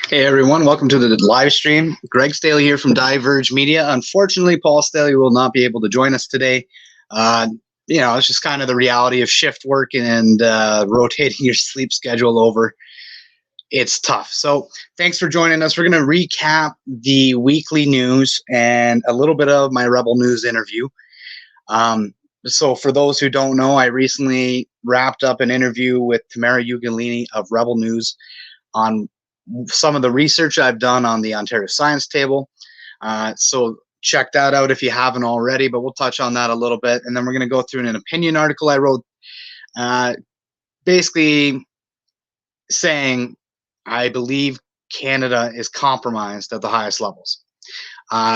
Hey everyone, welcome to the live stream. Greg Staley here from Diverge Media. Unfortunately, Paul Staley will not be able to join us today. It's just kind of the reality of shift work and rotating your sleep schedule over. It's tough. So thanks for joining us. We're going to recap the weekly news and a little bit of my Rebel News interview. So for those who don't know, I recently wrapped up an interview with Tamara Ugolini of Rebel News on some of the research I've done on the Ontario Science Table. So check that out if you haven't already, but we'll touch on that a little bit. And then we're going to go through an opinion article I wrote, basically saying I believe Canada is compromised at the highest levels.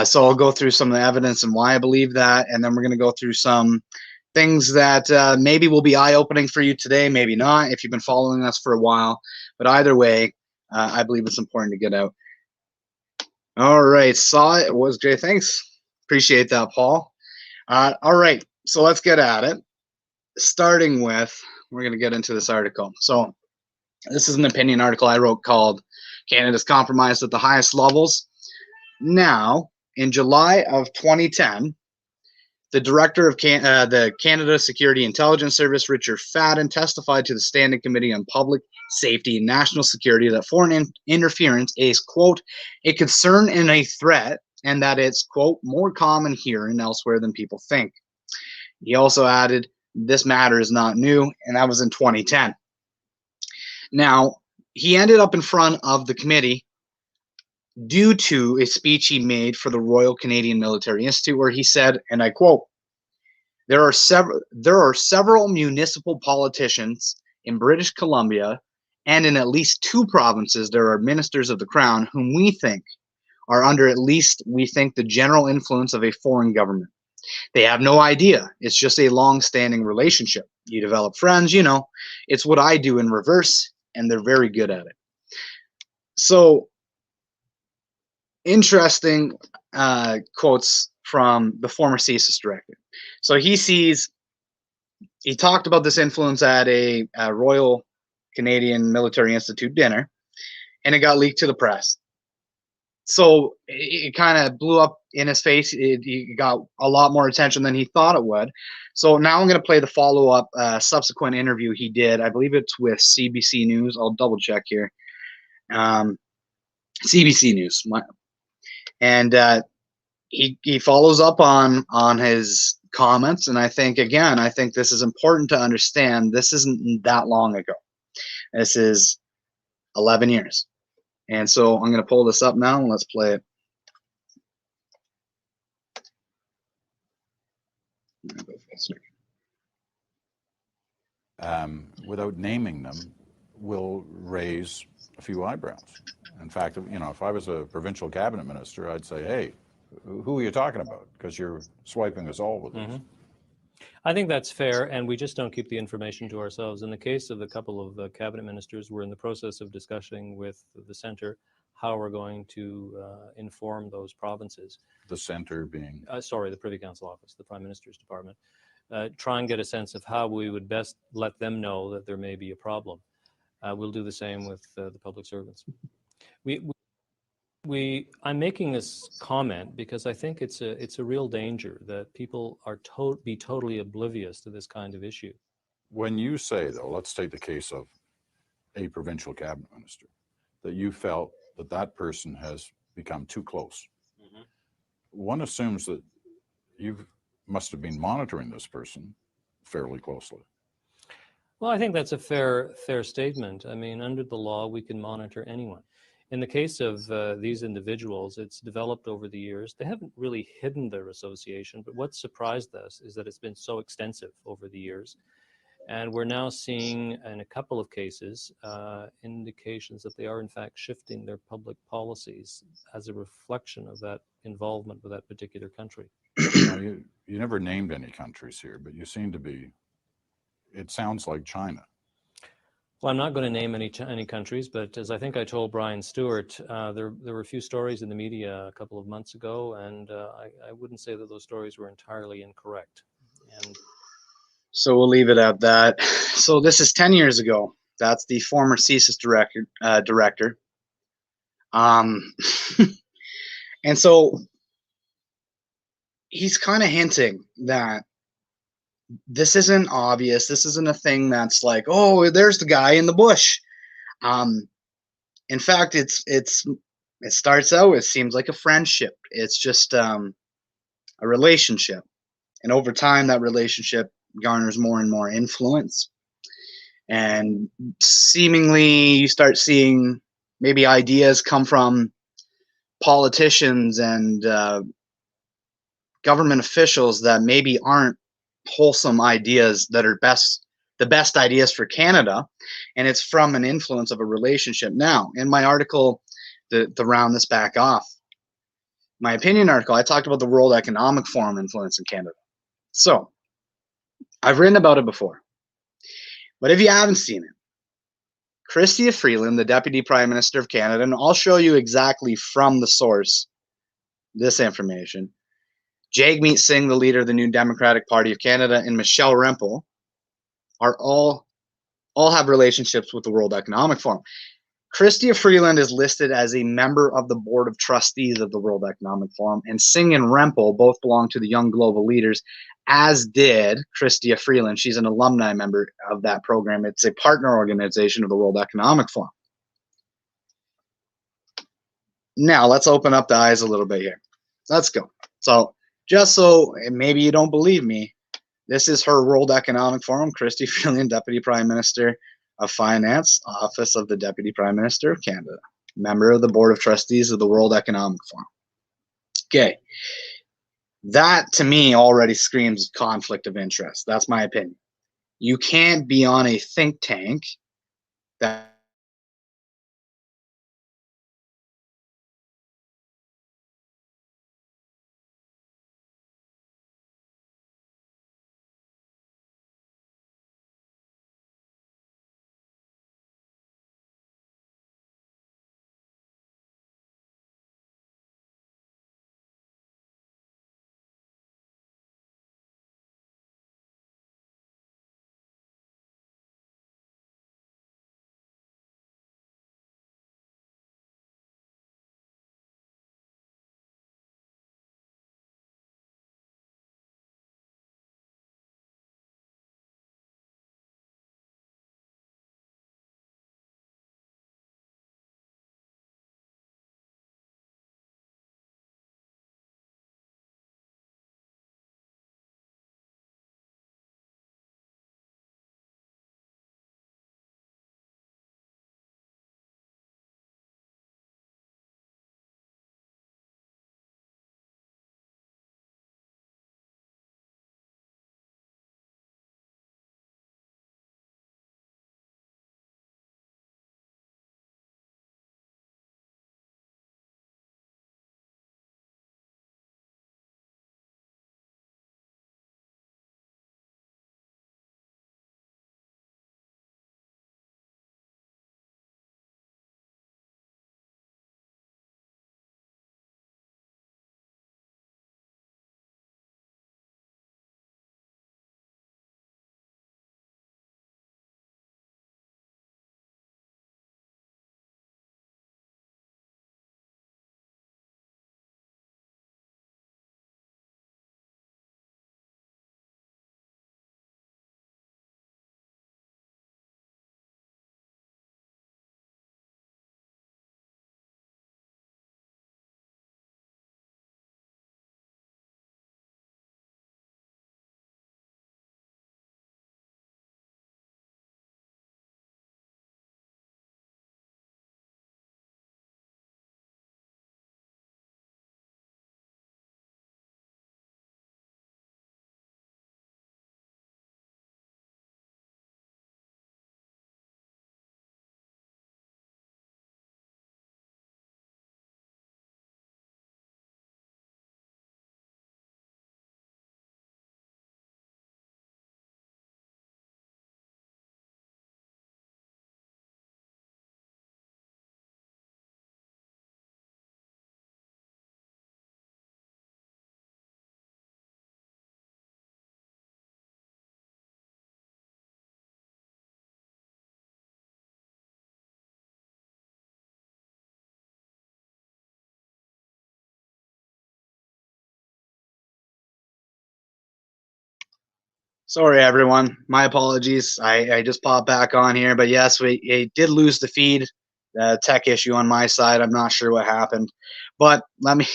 So I'll go through some of the evidence and why I believe that. And then we're going to go through some things that maybe will be eye-opening for you today, maybe not, if you've been following us for a while. But either way, I believe it's important to get out. All right, saw it. It was great. Thanks. Appreciate that, Paul. All right, so let's get at it. Starting with, we're going to get into this article. So this is an opinion article I wrote called Canada's Compromised at the Highest Levels. Now, in July of 2010, the director of the Canada Security Intelligence Service, Richard Fadden, testified to the Standing Committee on Public Safety and National Security that foreign interference is, quote, a concern and a threat, and that it's, quote, more common here and elsewhere than people think. He also added, this matter is not new, and that was in 2010. Now, he ended up in front of the committee due to a speech he made for the Royal Canadian Military Institute, where he said, and I quote, there are several municipal politicians in British Columbia and in at least 2 provinces there are ministers of the Crown whom we think are under at least, we think, the general influence of a foreign government. They have no idea. It's just a long-standing relationship. You develop friends, you know. It's what I do in reverse, and they're very good at it. So, interesting quotes from the former CSIS director. So he talked about this influence at a Royal Canadian Military Institute dinner, and it got leaked to the press. So it kind of blew up in his face. It got a lot more attention than he thought it would. So now I'm going to play the follow-up subsequent interview he did. I believe it's with CBC News. I'll double check here. CBC News. And he follows up on his comments, and I think this is important to understand. This isn't that long ago. This is 11 years. And so I'm going to pull this up now, and let's play it. Without naming them, will raise a few eyebrows. In fact, if I was a provincial cabinet minister, I'd say, hey, who are you talking about? Because you're swiping us all with this. I think that's fair, and we just don't keep the information to ourselves. In the case of a couple of cabinet ministers, we're in the process of discussing with the centre how we're going to inform those provinces. The centre being? The Privy Council Office, the Prime Minister's Department. Try and get a sense of how we would best let them know that there may be a problem. We'll do the same with the public servants. I'm making this comment because I think it's a real danger that people are be totally oblivious to this kind of issue. When you say, though, let's take the case of a provincial cabinet minister, that you felt that person has become too close. One assumes that you must have been monitoring this person fairly closely. Well, I think that's a fair statement. I mean, under the law, we can monitor anyone. In the case of these individuals, it's developed over the years. They haven't really hidden their association, but what surprised us is that it's been so extensive over the years. And we're now seeing, in a couple of cases, indications that they are in fact shifting their public policies as a reflection of that involvement with that particular country. Now, you never named any countries here, but you seem to be, it sounds like China. Well, I'm not going to name any countries, but as I think I told Brian Stewart, there were a few stories in the media a couple of months ago, and I wouldn't say that those stories were entirely incorrect. And So we'll leave it at that. So this is 10 years ago. That's the former CSIS director. And so he's kind of hinting that this isn't obvious. This isn't a thing that's like, oh, there's the guy in the bush. In fact, it starts out, it seems like a friendship. It's just a relationship. And over time, that relationship garners more and more influence. And seemingly, you start seeing maybe ideas come from politicians and government officials that maybe aren't wholesome ideas that are the best ideas for Canada, and it's from an influence of a relationship. Now, in my article, to round this back off, my opinion article, I talked about the World Economic Forum influence in Canada. So, I've written about it before, but if you haven't seen it, Chrystia Freeland, the Deputy Prime Minister of Canada, and I'll show you exactly from the source this information. Jagmeet Singh, the leader of the New Democratic Party of Canada, and Michelle Rempel are all have relationships with the World Economic Forum. Chrystia Freeland is listed as a member of the board of trustees of the World Economic Forum, and Singh and Rempel both belong to the Young Global Leaders, as did Chrystia Freeland. She's an alumni member of that program. It's a partner organization of the World Economic Forum. Now, let's open up the eyes a little bit here. Let's go. So, just so maybe you don't believe me, this is her World Economic Forum, Chrystia Freeland, Deputy Prime Minister of Finance, Office of the Deputy Prime Minister of Canada, member of the Board of Trustees of the World Economic Forum. Okay. That, to me, already screams conflict of interest. That's my opinion. You can't be on a think tank that Sorry, everyone. My apologies. I just popped back on here, but yes, we did lose the feed. Tech issue on my side. I'm not sure what happened, but let me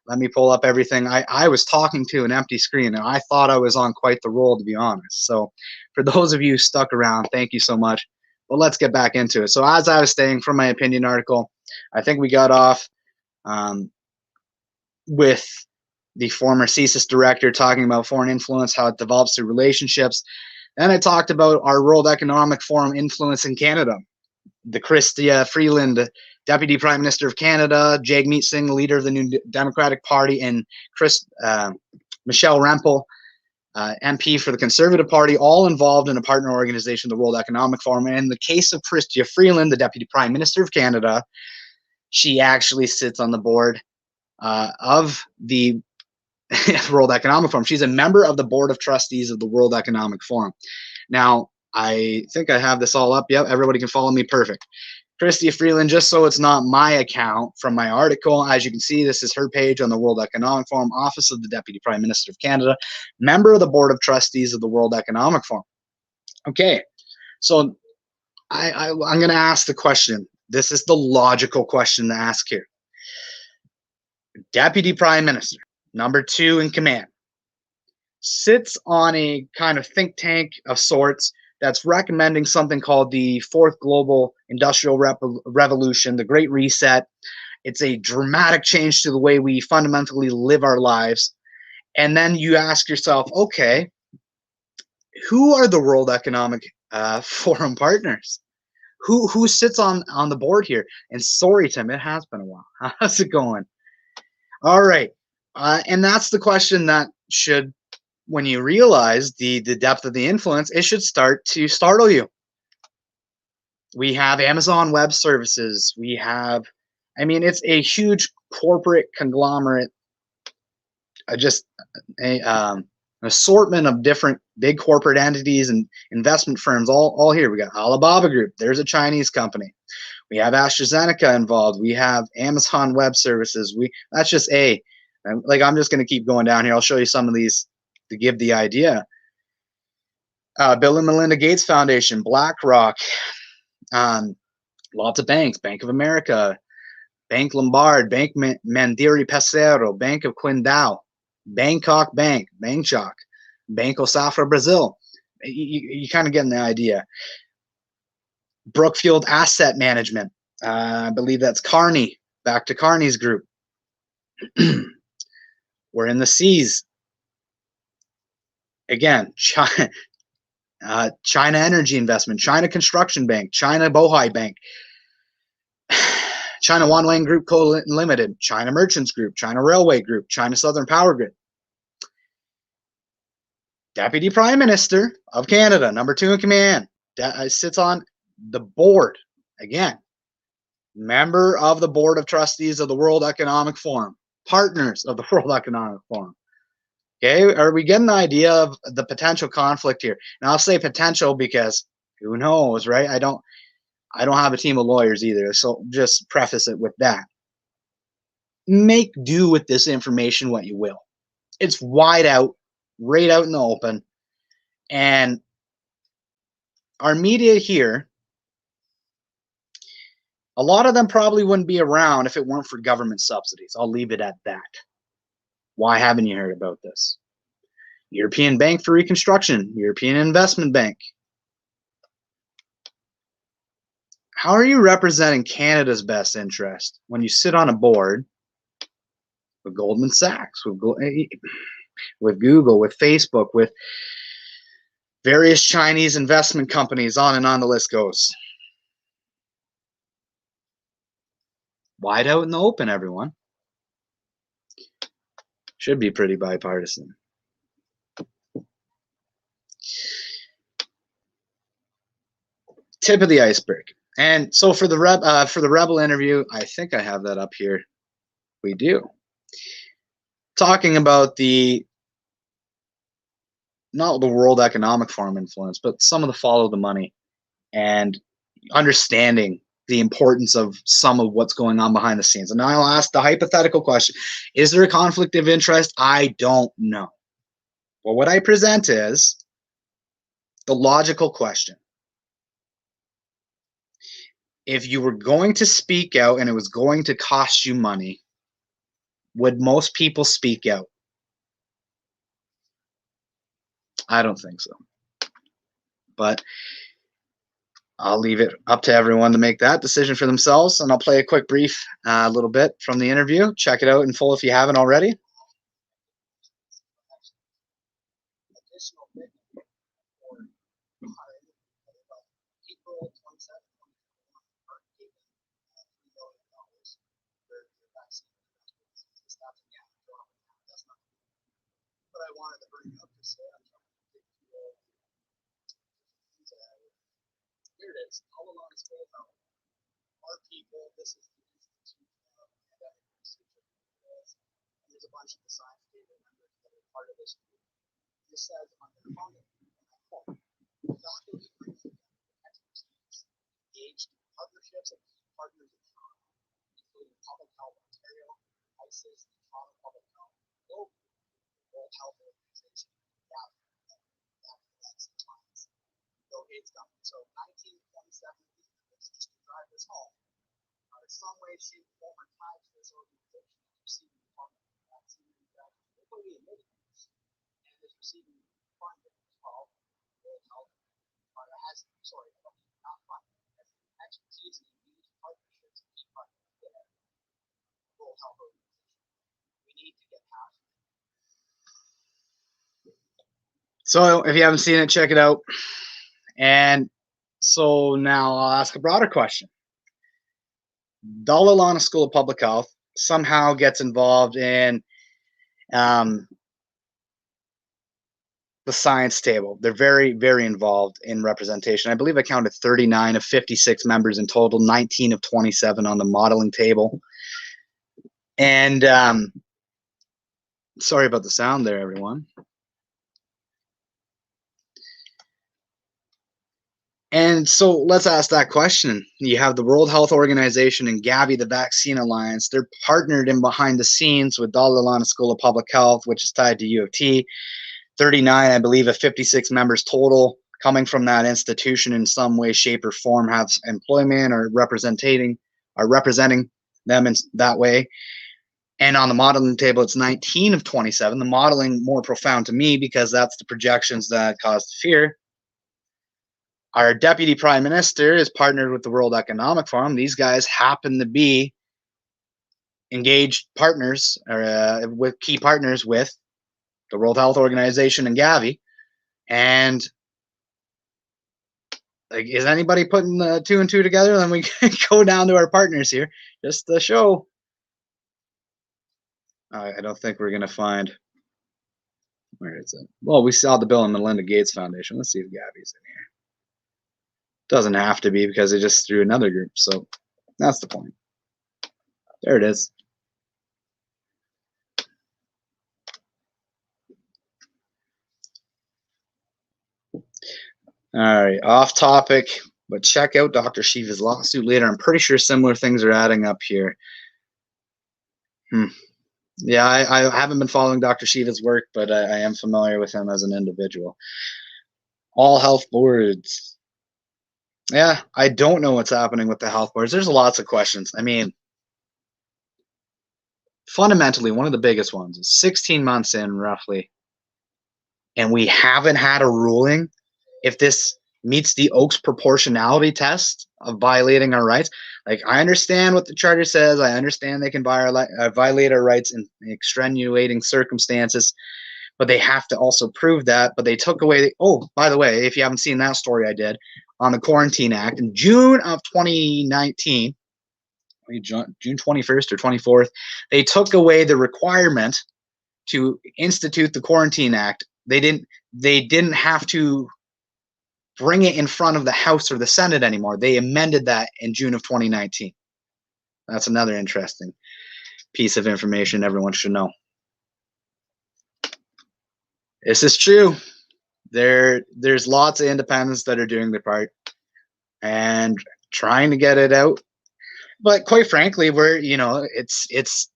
let me pull up everything. I was talking to an empty screen, and I thought I was on quite the roll, to be honest. So, for those of you stuck around, thank you so much. But let's get back into it. So, as I was saying from my opinion article, I think we got off with the former CSIS director talking about foreign influence, how it develops through relationships. Then I talked about our World Economic Forum influence in Canada. The Chrystia Freeland, Deputy Prime Minister of Canada, Jagmeet Singh, leader of the New Democratic Party, and Michelle Rempel, MP for the Conservative Party, all involved in a partner organization, the World Economic Forum. And in the case of Chrystia Freeland, the Deputy Prime Minister of Canada, she actually sits on the board of the World Economic Forum. She's a member of the Board of Trustees of the World Economic Forum. Now, I think I have this all up. Yep, everybody can follow me. Perfect. Chrystia Freeland, just so it's not my account from my article, as you can see, this is her page on the World Economic Forum, Office of the Deputy Prime Minister of Canada, member of the Board of Trustees of the World Economic Forum. Okay, so I'm going to ask the question. This is the logical question to ask here. Deputy Prime Minister, number 2 in command, sits on a kind of think tank of sorts that's recommending something called the Fourth Global Industrial Revolution, the Great Reset. It's a dramatic change to the way we fundamentally live our lives. And then you ask yourself, okay, who are the World Economic Forum partners? Who sits on the board here? And sorry, Tim, it has been a while. How's it going? All right. And that's the question that should, when you realize the depth of the influence, it should start to startle you. We have Amazon Web Services. We have, I mean, it's a huge corporate conglomerate, just an assortment of different big corporate entities and investment firms all here. We got Alibaba Group. There's a Chinese company. We have AstraZeneca involved. We have Amazon Web Services. That's just like, I'm just going to keep going down here. I'll show you some of these to give the idea. Bill and Melinda Gates Foundation, BlackRock, lots of banks, Bank of America, Bank Lombard, Bank Mandiri Pesero, Bank of Qingdao, Bangkok Bank, Bangkok, Banco Safra Brazil. You kind of getting the idea. Brookfield Asset Management, I believe that's Carney, back to Carney's group. We're in the C's. Again, China Energy Investment, China Construction Bank, China Bohai Bank, China Wanwang Group Co. Limited, China Merchants Group, China Railway Group, China Southern Power Grid. Deputy Prime Minister of Canada, number 2 in command, sits on the board. Again, member of the Board of Trustees of the World Economic Forum, partners of the World Economic Forum. Okay, are we getting the idea of the potential conflict here? And I'll say potential because who knows, right? I don't have a team of lawyers either, so just preface it with that. Make do with this information what you will. It's wide out, right out in the open, and our media here, a lot of them probably wouldn't be around if it weren't for government subsidies. I'll leave it at that. Why haven't you heard about this? European Bank for Reconstruction, European Investment Bank. How are you representing Canada's best interest when you sit on a board with Goldman Sachs, with Google, with Facebook, with various Chinese investment companies, on and on the list goes? Wide out in the open, everyone. Should be pretty bipartisan. Tip of the iceberg. And so for the Rebel interview, I think I have that up here. We do. Talking about not the World Economic Forum influence, but some of the follow the money and understanding the importance of some of what's going on behind the scenes. And I'll ask the hypothetical question: is there a conflict of interest? I don't know. Well, what I present is the logical question. If you were going to speak out and it was going to cost you money, would most people speak out? I don't think so. But I'll leave it up to everyone to make that decision for themselves. And I'll play a quick brief little bit from the interview. Check it out in full if you haven't already. But I wanted to bring up to say, here it is. All along it's full of our people. This is the institute of pandemic research. And there's a bunch of the science data members that are part of this group. This says on their funding, document expertise, engaged in partnerships and partners in Toronto, including Public Health Ontario, ISIS, and Toronto Public Health, Global, World Health Organization, that's the clients. So it's done. So 1927, just to drive this home, in some way, shape, form, or tied to this organization is receiving funding. That's nobody admitted this, and is receiving funding as well. World Health has, sorry, not funding, has expertise in these partnerships and key partners there. World Health Organization. We need to get past it. So if you haven't seen it, check it out. And so now I'll ask a broader question. Dalla Lana School of Public Health somehow gets involved in the science table. They're very, very involved in representation. I believe I counted 39 of 56 members in total, 19 of 27 on the modeling table. And sorry about the sound there, everyone. And so let's ask that question. You have the World Health Organization and Gavi, the Vaccine Alliance. They're partnered in behind the scenes with Dalla Lana School of Public Health, which is tied to U of T. 39, I believe, of 56 members total coming from that institution in some way, shape, or form have employment or representing them in that way. And on the modeling table, it's 19 of 27. The modeling more profound to me because that's the projections that caused the fear. Our deputy prime minister is partnered with the World Economic Forum. These guys happen to be engaged partners or with key partners with the World Health Organization and Gavi. And like, is anybody putting the 2 and 2 together? Then we go down to our partners here, just to show. I don't think we're going to find, where is it? Well, we saw the Bill and Melinda Gates Foundation. Let's see if Gavi's in here. Doesn't have to be because they just threw another group. So that's the point. There it is. All right, off topic, but check out Dr. Shiva's lawsuit later. I'm pretty sure similar things are adding up here. Yeah, I haven't been following Dr. Shiva's work, but I am familiar with him as an individual. All health boards. Yeah, I don't know what's happening with the health boards. There's lots of questions. I mean, fundamentally, one of the biggest ones is 16 months in, roughly, and we haven't had a ruling if this meets the Oakes proportionality test of violating our rights. Like, I understand what the charter says. I understand they can violate our rights in extenuating circumstances, but they have to also prove that. But they took away, oh, by the way, if you haven't seen that story I did on the Quarantine Act in June of 2019, June 21st or 24th, they took away the requirement to institute the Quarantine Act. They didn't have to bring it in front of the House or the Senate anymore. They amended that in June of 2019. That's another interesting piece of information everyone should know. This is true. There's lots of independents that are doing their part and trying to get it out. But quite frankly, it's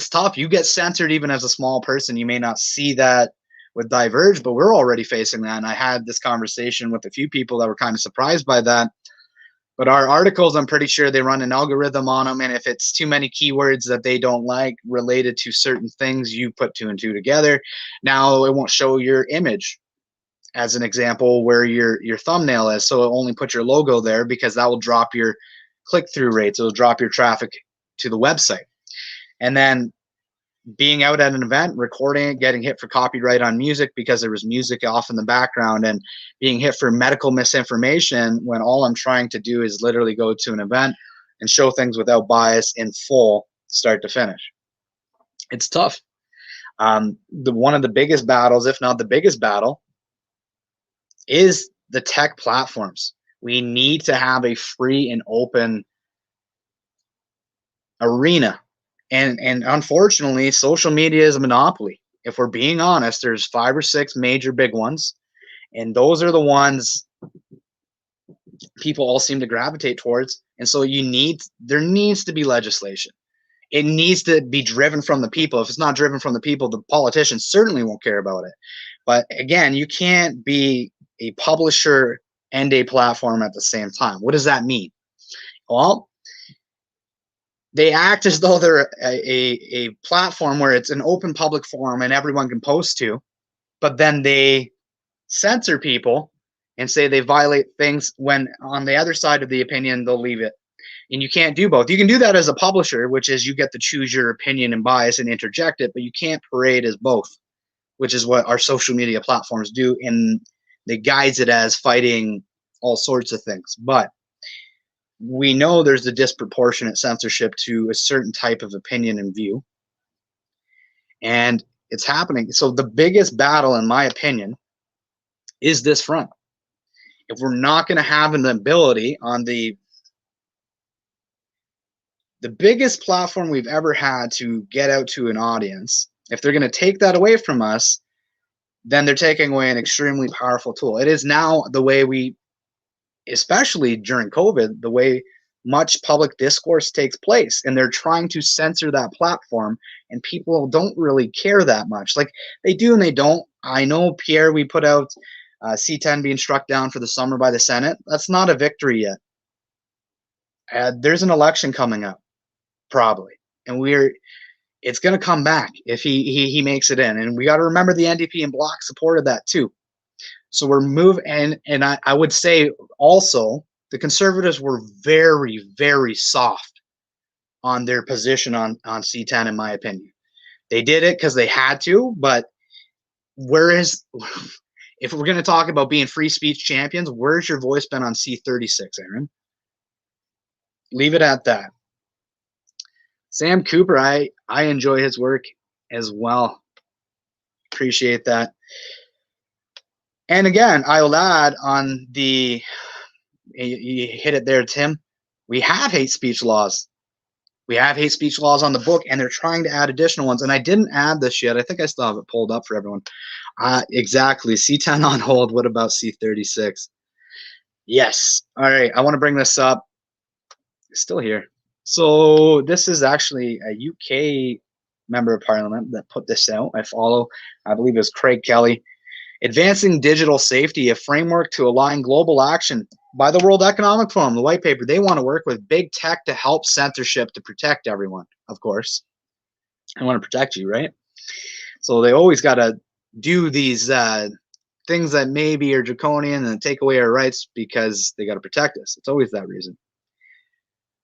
tough. You get censored even as a small person. You may not see that with Diverge, but we're already facing that. And I had this conversation with a few people that were kind of surprised by that. But our articles, I'm pretty sure they run an algorithm on them, and if it's too many keywords that they don't like related to certain things, you put 2 and 2 together. Now it won't show your image, as an example, where your thumbnail is, so it'll only put your logo there, because that will drop your click-through rates. It'll drop your traffic to the website. And then being out at an event, recording it, getting hit for copyright on music because there was music off in the background, and being hit for medical misinformation when all I'm trying to do is literally go to an event and show things without bias in full, start to finish. It's tough. One of the biggest battles, if not the biggest battle, is the tech platforms. We need to have a free and open arena. And unfortunately, social media is a monopoly. If we're being honest, there's 5 or 6 major big ones, and those are the ones people all seem to gravitate towards. And so there needs to be legislation. It needs to be driven from the people. If it's not driven from the people, the politicians certainly won't care about it. But again, you can't be a publisher and a platform at the same time. What does that mean? Well, they act as though they're a platform where it's an open public forum and everyone can post to, but then they censor people and say they violate things, when on the other side of the opinion, they'll leave it. And you can't do both. You can do that as a publisher, which is you get to choose your opinion and bias and interject it, but you can't parade as both, which is what our social media platforms do. And they guise it as fighting all sorts of things. But we know there's a disproportionate censorship to a certain type of opinion and view. And it's happening. So the biggest battle, in my opinion, is this front. If we're not going to have an ability on the biggest platform we've ever had to get out to an audience, if they're going to take that away from us, then they're taking away an extremely powerful tool. It is now the way we, especially during COVID, the way much public discourse takes place, and they're trying to censor that platform, and people don't really care that much. Like, they do and they don't. I know, Pierre, we put out C10 being struck down for the summer by the Senate. That's not a victory yet. There's an election coming up, probably, and it's going to come back if he makes it in. And we got to remember the NDP and Bloc supported that too. So we're moving, and I would say also the Conservatives were very, very soft on their position on C10, in my opinion. They did it because they had to, but if we're going to talk about being free speech champions, where's your voice been on C36, Aaron? Leave it at that. Sam Cooper, I enjoy his work as well. Appreciate that. And again, I'll add on you hit it there, Tim. We have hate speech laws. We have hate speech laws on the book, and they're trying to add additional ones. And I didn't add this yet. I think I still have it pulled up for everyone. Exactly. C10 on hold. What about C36? Yes. All right. I want to bring this up. Still here. So this is actually a UK member of parliament that put this out. I believe it was Craig Kelly. Advancing Digital Safety, a framework to align global action by the World Economic Forum, the white paper. They want to work with big tech to help censorship, to protect everyone, of course. I want to protect you, right? So they always got to do these things that maybe are draconian and take away our rights because they got to protect us. It's always that reason.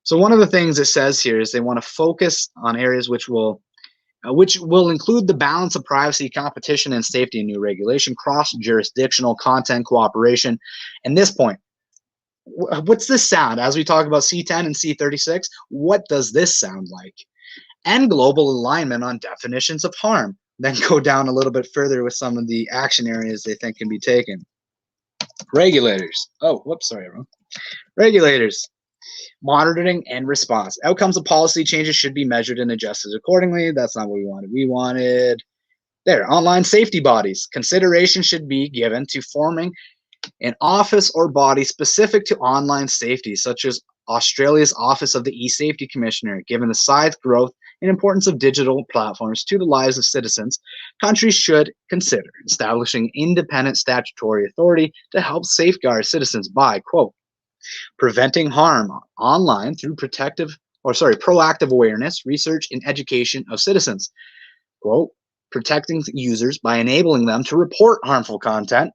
So one of the things it says here is they want to focus on areas which will include the balance of privacy, competition, and safety and new regulation, cross-jurisdictional content cooperation. And this point, what's this sound? As we talk about C10 and C36, what does this sound like? And global alignment on definitions of harm. Then go down a little bit further with some of the action areas they think can be taken. Regulators. Oh, whoops, sorry, everyone. Regulators. Monitoring and response. Outcomes of policy changes should be measured and adjusted accordingly. That's not what we wanted. We wanted online safety bodies. Consideration should be given to forming an office or body specific to online safety, such as Australia's Office of the E-Safety Commissioner, given the size, growth, and importance of digital platforms to the lives of citizens, countries should consider establishing independent statutory authority to help safeguard citizens by, quote, preventing harm online through proactive awareness, research, and education of citizens. Quote, protecting users by enabling them to report harmful content.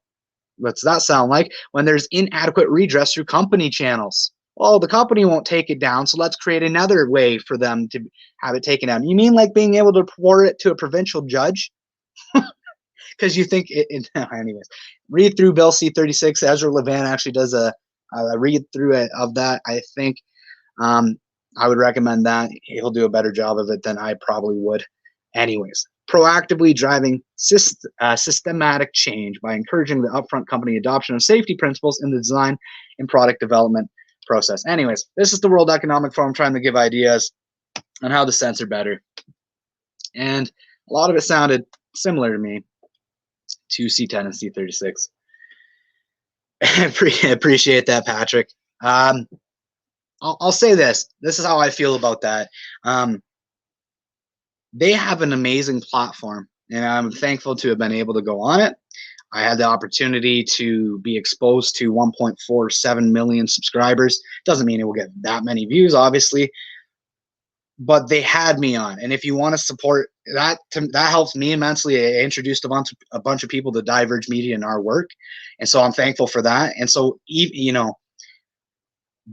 What's that sound like? When there's inadequate redress through company channels. Well, the company won't take it down, so let's create another way for them to have it taken down. You mean like being able to report it to a provincial judge? Because you think anyways. Read through Bill C-36. Ezra Levin actually does a read through it of that. I think I would recommend that. He'll do a better job of it than I probably would. Anyways, proactively driving systematic change by encouraging the upfront company adoption of safety principles in the design and product development process. Anyways, this is the World Economic Forum trying to give ideas on how to censor better. And a lot of it sounded similar to me to C10 and C36. Appreciate that, Patrick. I'll say this. This is how I feel about that. They have an amazing platform, and I'm thankful to have been able to go on it. I had the opportunity to be exposed to 1.47 million subscribers. Doesn't mean it will get that many views, obviously, but they had me on. And if you want to support that, that helps me immensely. I introduced a bunch of people to Diverge Media and our work, and so I'm thankful for that. And so, you know,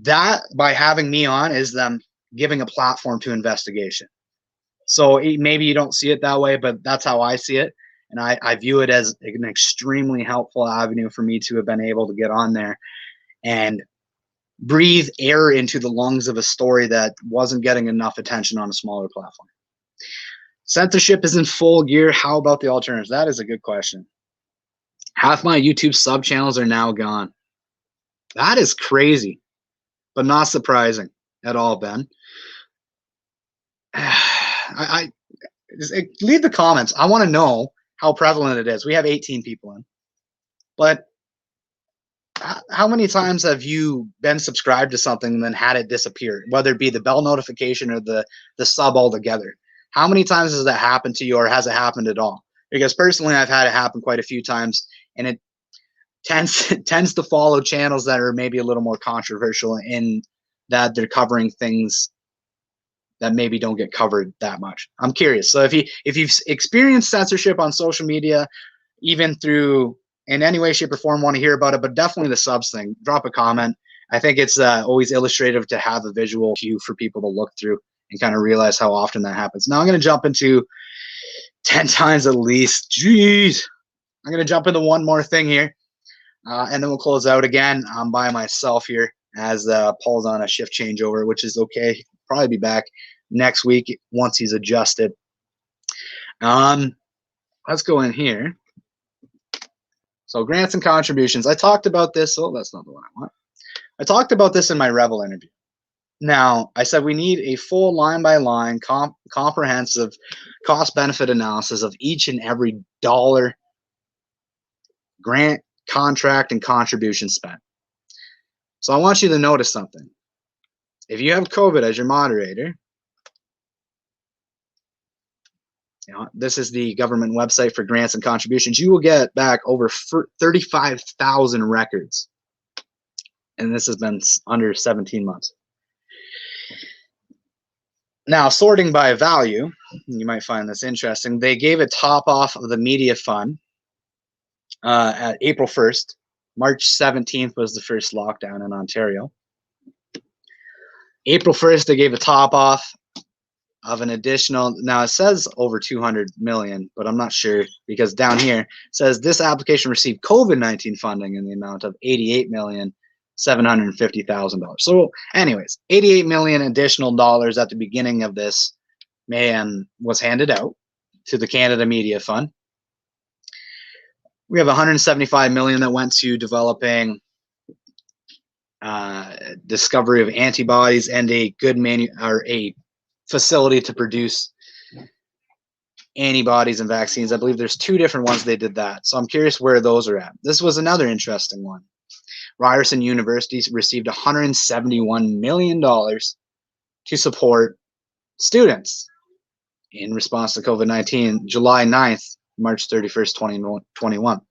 that by having me on is them giving a platform to investigation. So maybe you don't see it that way, but that's how I see it. And I view it as an extremely helpful avenue for me to have been able to get on there and breathe air into the lungs of a story that wasn't getting enough attention on a smaller platform. Censorship is in full gear. How about the alternatives? That is a good question. Half my YouTube sub channels are now gone. That is crazy, but not surprising at all, Ben. Leave the comments. I want to know how prevalent it is. We have 18 people in, but how many times have you been subscribed to something and then had it disappear, whether it be the bell notification or the sub altogether? How many times has that happened to you, or has it happened at all? Because personally, I've had it happen quite a few times, and it tends to follow channels that are maybe a little more controversial in that they're covering things that maybe don't get covered that much. I'm curious. So if you've experienced censorship on social media, even through in any way, shape, or form, want to hear about it, but definitely the subs thing, drop a comment. I think it's always illustrative to have a visual cue for people to look through and kind of realize how often that happens. Now I'm going to jump into 10 times at least. Jeez. I'm going to jump into one more thing here, and then we'll close out again. I'm by myself here as Paul's on a shift changeover, which is okay. Probably be back next week once he's adjusted. Let's go in here. So grants and contributions. I talked about this. Oh, that's not the one I want. I talked about this in my Rebel interview. Now, I said we need a full line-by-line comprehensive cost-benefit analysis of each and every dollar, grant, contract, and contribution spent. So I want you to notice something. If you have COVID as your moderator, this is the government website for grants and contributions. You will get back over 35,000 records. And this has been under 17 months. Now, sorting by value, you might find this interesting. They gave a top off of the media fund at April 1st. March 17th was the first lockdown in Ontario. April 1st, they gave a top off of an additional, now it says over 200 million, but I'm not sure, because down here it says this application received COVID-19 funding in the amount of $88,750,000. So anyways, 88 million additional dollars at the beginning of this was handed out to the Canada Media Fund. We have 175 million that went to developing discovery of antibodies and a good a facility to produce antibodies and vaccines. I believe there's 2 different ones they did that. So I'm curious where those are at. This was another interesting one. Ryerson University received $171 million to support students. in response to COVID-19, July 9th, March 31st, 2021.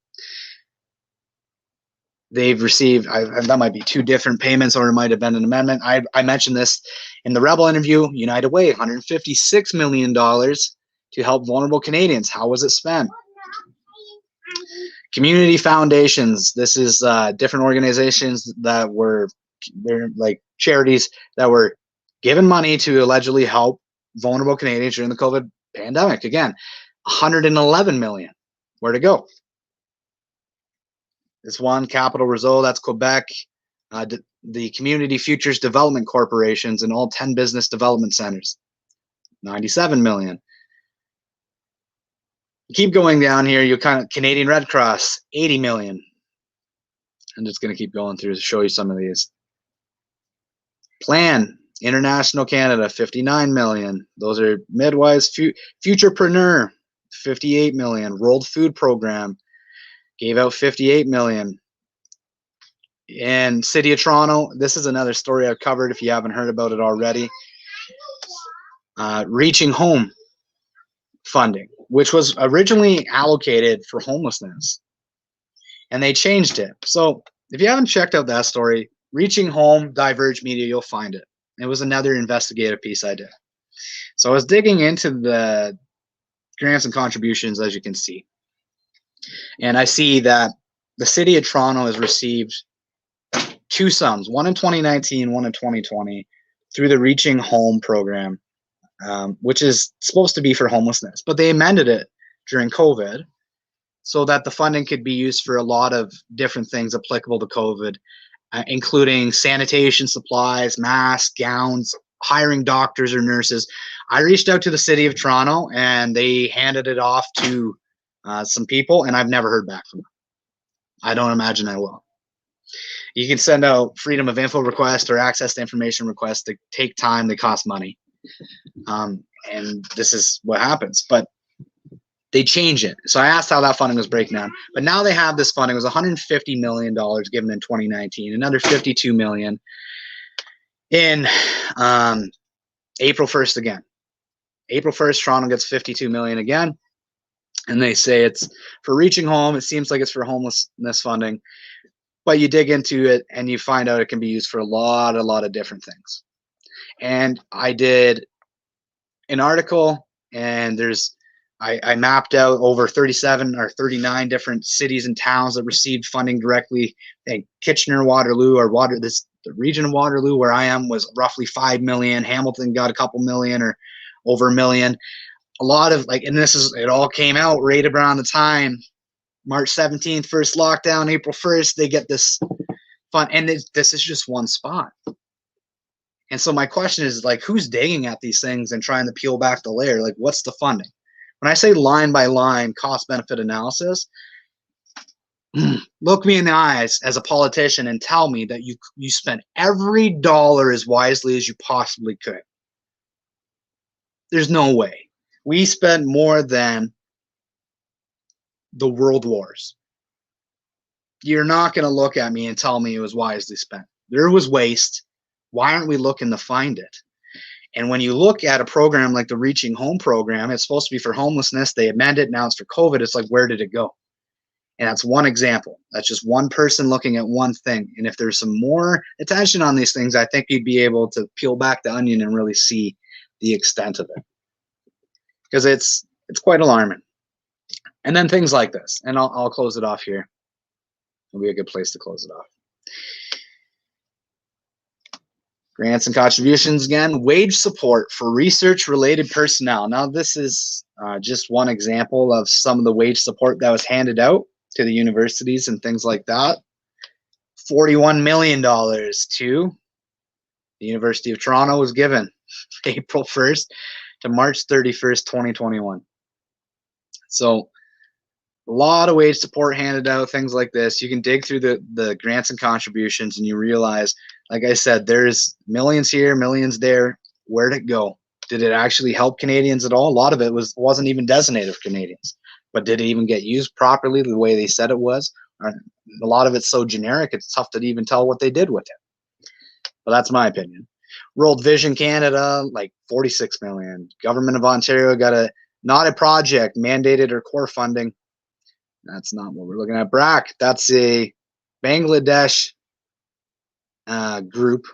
They've received, that might be two different payments, or it might have been an amendment. I mentioned this in the Rebel interview. United Way, $156 million to help vulnerable Canadians. How was it spent? Community foundations. This is different organizations that they're like charities that were given money to allegedly help vulnerable Canadians during the COVID pandemic. Again, 111 million. Where to go? This one, Capital Réseau, that's Quebec. The Community Futures Development Corporations and all 10 business development centers, 97 million. Keep going down here, you kind of Canadian Red Cross, 80 million. I'm just going to keep going through to show you some of these. Plan International Canada, 59 million. Those are midwives. Futurepreneur, 58 million. World Food Program gave out 58 million. And City of Toronto, this is another story I've covered if you haven't heard about it already. Reaching Home funding, which was originally allocated for homelessness, and they changed it. So if you haven't checked out that story, Reaching Home, Diverge Media, you'll find it. It was another investigative piece I did. So I was digging into the grants and contributions, as you can see, and I see that the City of Toronto has received two sums, one in 2019, one in 2020, through the Reaching Home program, which is supposed to be for homelessness, but they amended it during COVID so that the funding could be used for a lot of different things applicable to COVID, including sanitation supplies, masks, gowns, hiring doctors or nurses. I reached out to the City of Toronto and they handed it off to some people, and I've never heard back from them. I don't imagine I will. You can send out freedom of info requests or access to information requests. They take time, they cost money. And this is what happens, but they change it. So I asked how that funding was breaking down, but now they have this funding. It was $150 million given in 2019, another $52 million in April 1st again. April 1st, Toronto gets $52 million again, and they say it's for Reaching Home. It seems like it's for homelessness funding, but you dig into it and you find out it can be used for a lot of different things. And I did an article, and I mapped out over 37 or 39 different cities and towns that received funding directly. And Kitchener, Waterloo, the region of Waterloo where I am was roughly 5 million. Hamilton got a couple million or over a million. A lot of and it all came out right around the time, March 17th, first lockdown, April 1st, they get this fund, and this is just one spot. And so my question is, who's digging at these things and trying to peel back the layer? What's the funding? When I say line by line cost benefit analysis, look me in the eyes as a politician and tell me that you spent every dollar as wisely as you possibly could. There's no way. We spent more than the world wars. You're not going to look at me and tell me it was wisely spent. There was waste. Why aren't we looking to find it? And when you look at a program like the Reaching Home program, it's supposed to be for homelessness. They amended it. Now it's for COVID. It's where did it go? And that's one example. That's just one person looking at one thing. And if there's some more attention on these things, I think you'd be able to peel back the onion and really see the extent of it. Because it's quite alarming. And then things like this. And I'll close it off here. It'll be a good place to close it off. Grants and contributions again. Wage support for research-related personnel. Now, this is just one example of some of the wage support that was handed out to the universities and things like that. $41 million to the University of Toronto was given April 1st to March 31st, 2021. So a lot of wage support handed out, things like this. You can dig through the grants and contributions and you realize, like I said, there's millions here, millions there. Where'd it go? Did it actually help Canadians at all? A lot of it wasn't even designated for Canadians. But did it even get used properly the way they said it was? A lot of it's so generic, it's tough to even tell what they did with it. But that's my opinion. World Vision Canada, like 46 million. Government of Ontario got not a project mandated or core funding. That's not what we're looking at. BRAC, that's a Bangladesh group.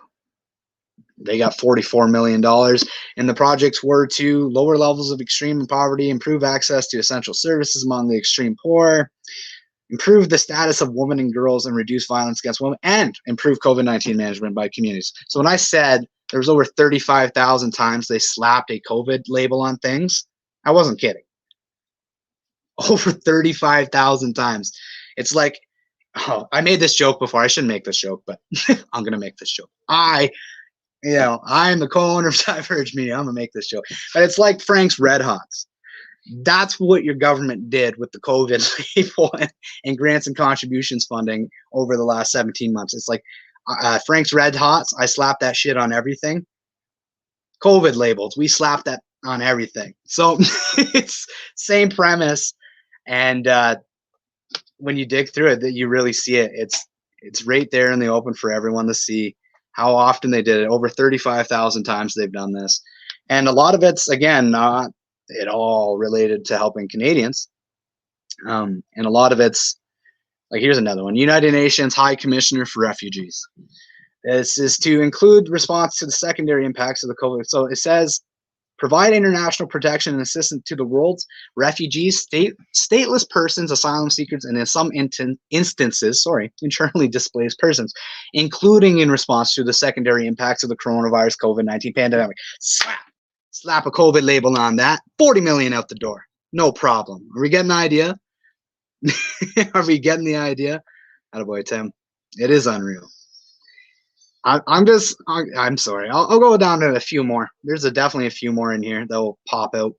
They got $44 million. And the projects were to lower levels of extreme poverty, improve access to essential services among the extreme poor, improve the status of women and girls, and reduce violence against women, and improve COVID-19 management by communities. So when I said there was over 35,000 times they slapped a COVID label on things, I wasn't kidding. Over 35,000 times. It's like, oh, I made this joke before. I shouldn't make this joke, but I'm going to make this joke. I'm the co-owner of Diverge Media. I'm going to make this joke. But it's like Frank's Red Hots. That's what your government did with the COVID label and grants and contributions funding over the last 17 months. It's like Frank's Red Hots, I slapped that shit on everything. COVID labels, we slapped that on everything. So it's same premise. And when you dig through it, that you really see it. It's right there in the open for everyone to see how often they did it. Over 35,000 times they've done this. And a lot of it's, again, not at all related to helping Canadians. And a lot of it's, like, here's another one. United Nations High Commissioner for Refugees. This is to include response to the secondary impacts of the COVID. So it says, provide international protection and assistance to the world's refugees, stateless persons, asylum seekers, and in some instances, internally displaced persons, including in response to the secondary impacts of the coronavirus COVID-19 pandemic. Slap a COVID label on that. 40 million out the door. No problem. Are we getting the idea? Are we getting the idea? Attaboy, Tim. It is unreal. I'm sorry. I'll go down to a few more. There's definitely a few more in here that will pop out.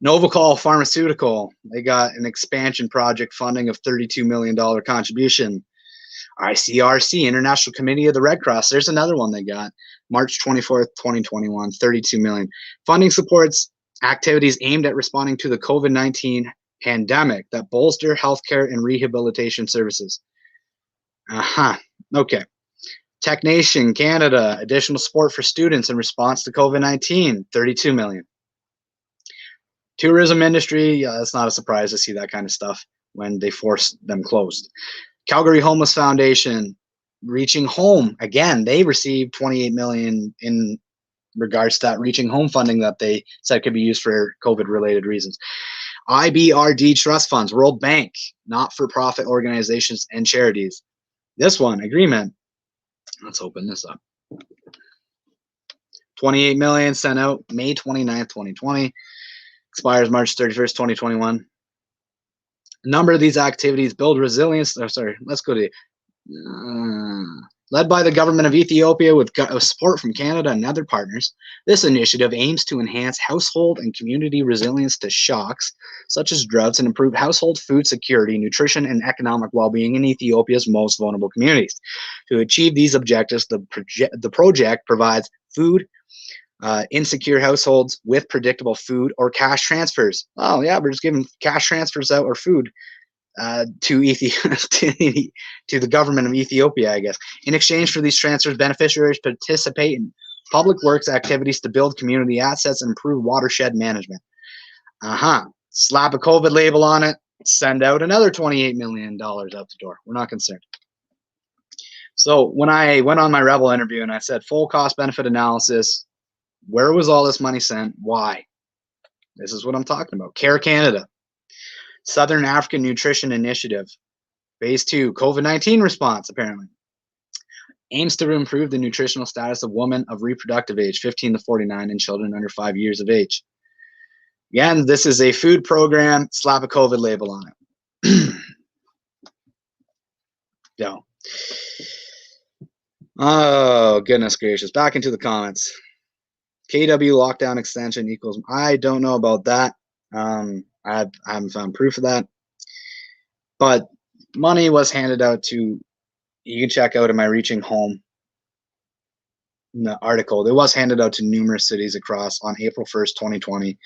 Novacol Pharmaceutical. They got an expansion project funding of $32 million contribution. ICRC, International Committee of the Red Cross. There's another one they got. March 24th, 2021, $32 million. Funding supports activities aimed at responding to the COVID-19 pandemic that bolster healthcare and rehabilitation services. Okay. TechNation Canada, additional support for students in response to COVID-19, $32 million. Tourism industry, that's not a surprise to see that kind of stuff when they force them closed. Calgary Homeless Foundation, Reaching Home, again, they received $28 million in regards to that Reaching Home funding that they said could be used for COVID-related reasons. IBRD trust funds, World Bank, not-for-profit organizations and charities. This one, agreement. Let's open this up. 28 million sent out May 29th, 2020. Expires March 31st, 2021. A number of these activities build resilience. Let's go to led by the government of Ethiopia with support from Canada and other partners. This initiative aims to enhance household and community resilience to shocks such as droughts and improve household food security, nutrition, and economic well-being in Ethiopia's most vulnerable communities. To achieve these objectives, the project provides food insecure households with predictable food or cash transfers. Oh yeah, we're just giving cash transfers out or food to the government of Ethiopia, I guess. In exchange for these transfers, beneficiaries participate in public works activities to build community assets and improve watershed management. Slap a COVID label on it, send out another $28 million out the door. We're not concerned. So when I went on my Rebel interview and I said full cost benefit analysis, where was all this money sent? Why? This is what I'm talking about. Care Canada, Southern African Nutrition Initiative, Phase 2, COVID-19 response, apparently. Aims to improve the nutritional status of women of reproductive age, 15 to 49, and children under 5 years of age. Again, this is a food program. Slap a COVID label on it. Go. Oh, goodness gracious. Back into the comments. KW lockdown extension equals, I don't know about that. I haven't found proof of that. But money was handed out to, you can check out in my Reaching Home in the article. It was handed out to numerous cities across on April 1st, 2020.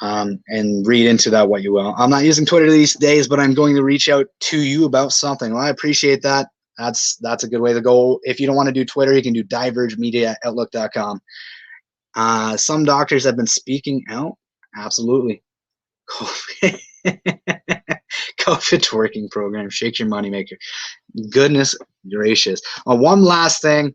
And read into that what you will. I'm not using Twitter these days, but I'm going to reach out to you about something. Well, I appreciate that. That's a good way to go. If you don't want to do Twitter, you can do divergemedia@outlook.com. Some doctors have been speaking out. Absolutely. COVID, COVID twerking program, shake your moneymaker. Goodness gracious. One last thing,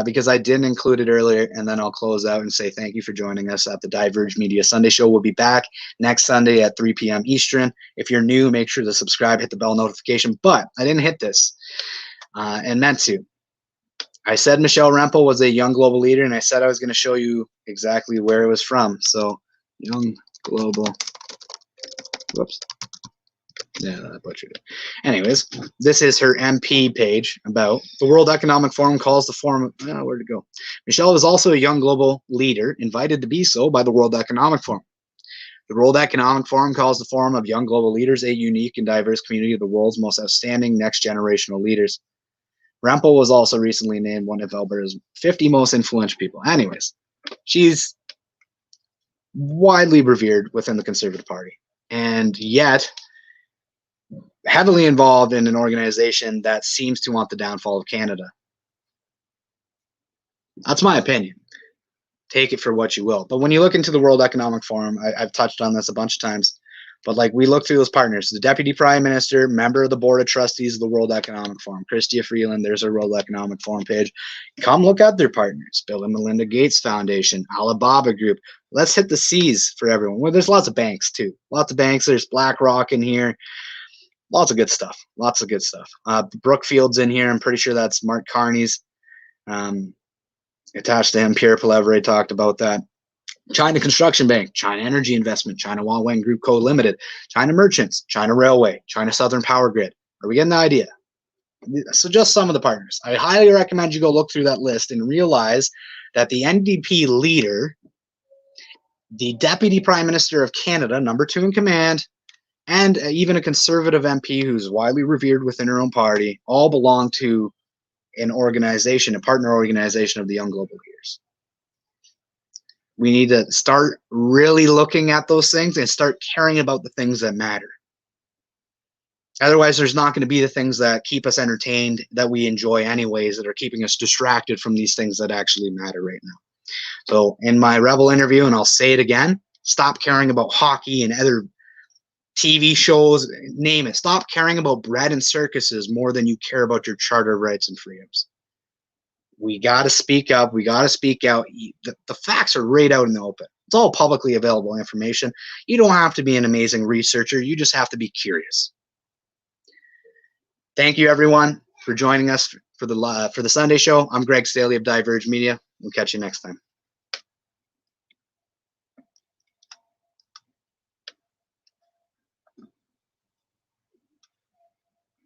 because I didn't include it earlier, and then I'll close out and say thank you for joining us at the Diverge Media Sunday Show. We'll be back next Sunday at 3 p.m. Eastern. If you're new, make sure to subscribe, hit the bell notification. But I didn't hit this and meant to. I said Michelle Rempel was a young global leader, and I said I was going to show you exactly where it was from. So, young global. Whoops. Yeah, I butchered it. Anyways, this is her MP page about the World Economic Forum calls the forum. Where'd it go? Michelle was also a young global leader, invited to be so by the World Economic Forum. The World Economic Forum calls the forum of young global leaders a unique and diverse community of the world's most outstanding next generational leaders. Rempel was also recently named one of Alberta's 50 most influential people. Anyways, she's widely revered within the Conservative Party, and yet heavily involved in an organization that seems to want the downfall of Canada. That's my opinion. Take it for what you will. But when you look into the World Economic Forum, I've touched on this a bunch of times, but like we look through those partners, the Deputy Prime Minister, member of the Board of Trustees of the World Economic Forum, Chrystia Freeland, there's a World Economic Forum page. Come look at their partners, Bill and Melinda Gates Foundation, Alibaba Group. Let's hit the C's for everyone. Well, there's lots of banks too. Lots of banks. There's BlackRock in here. Lots of good stuff. Lots of good stuff. Brookfield's in here. I'm pretty sure that's Mark Carney's. Attached to him, Pierre Pelevre talked about that. China Construction Bank, China Energy Investment, China Huawei Group Co. Limited, China Merchants, China Railway, China Southern Power Grid. Are we getting the idea? So just some of the partners. I highly recommend you go look through that list and realize that the NDP leader, the Deputy Prime Minister of Canada, number 2 in command, and even a Conservative MP who's widely revered within her own party, all belong to an organization, a partner organization of the Young Global Leaders. We need to start really looking at those things and start caring about the things that matter. Otherwise, there's not going to be the things that keep us entertained, that we enjoy anyways, that are keeping us distracted from these things that actually matter right now. So in my Rebel interview, and I'll say it again, stop caring about hockey and other TV shows, name it. Stop caring about bread and circuses more than you care about your charter of rights and freedoms. We got to speak up. We got to speak out. The facts are right out in the open. It's all publicly available information. You don't have to be an amazing researcher. You just have to be curious. Thank you, everyone, for joining us for the Sunday show. I'm Greg Staley of Diverge Media. We'll catch you next time.